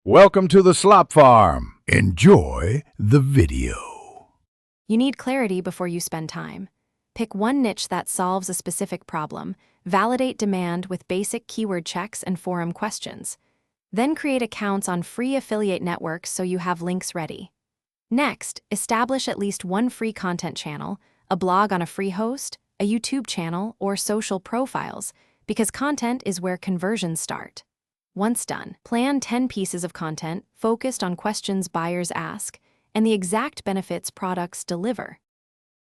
Welcome to the Slop Farm. Enjoy the video. You need clarity before you spend time. Pick one niche that solves a specific problem, validate demand with basic keyword checks and forum questions. Then create accounts on free affiliate networks so you have links ready. Next, establish at least one free content channel, a blog on a free host, a YouTube channel, or social profiles, because content is where conversions start. Once done, plan 10 pieces of content focused on questions buyers ask and the exact benefits products deliver.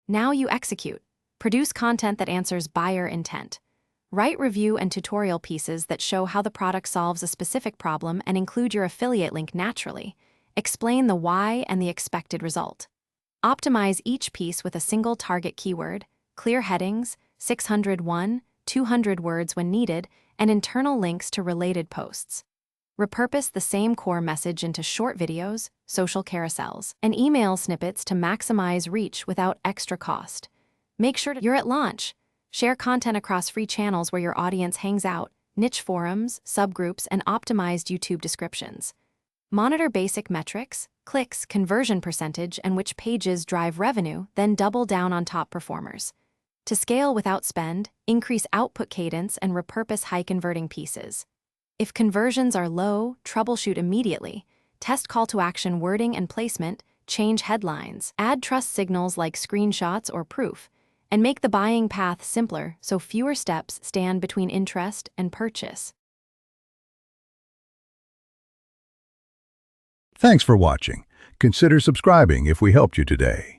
Now you execute. Produce content that answers buyer intent. Write review and tutorial pieces that show how the product solves a specific problem and include your affiliate link naturally. Explain the why and the expected result. Optimize each piece with a single target keyword, clear headings, 601, 200 words when needed, and internal links to related posts. Repurpose the same core message into short videos, social carousels, and email snippets to maximize reach without extra cost. Make sure you're at launch. Share content across free channels where your audience hangs out, niche forums, subgroups, and optimized YouTube descriptions. Monitor basic metrics, clicks, conversion percentage, and which pages drive revenue, then double down on top performers. To scale without spend, increase output cadence and repurpose high-converting pieces. If conversions are low, troubleshoot immediately. Test call-to-action wording and placement, change headlines, add trust signals like screenshots or proof, and make the buying path simpler so fewer steps stand between interest and purchase. Thanks for watching. Consider subscribing if we helped you today.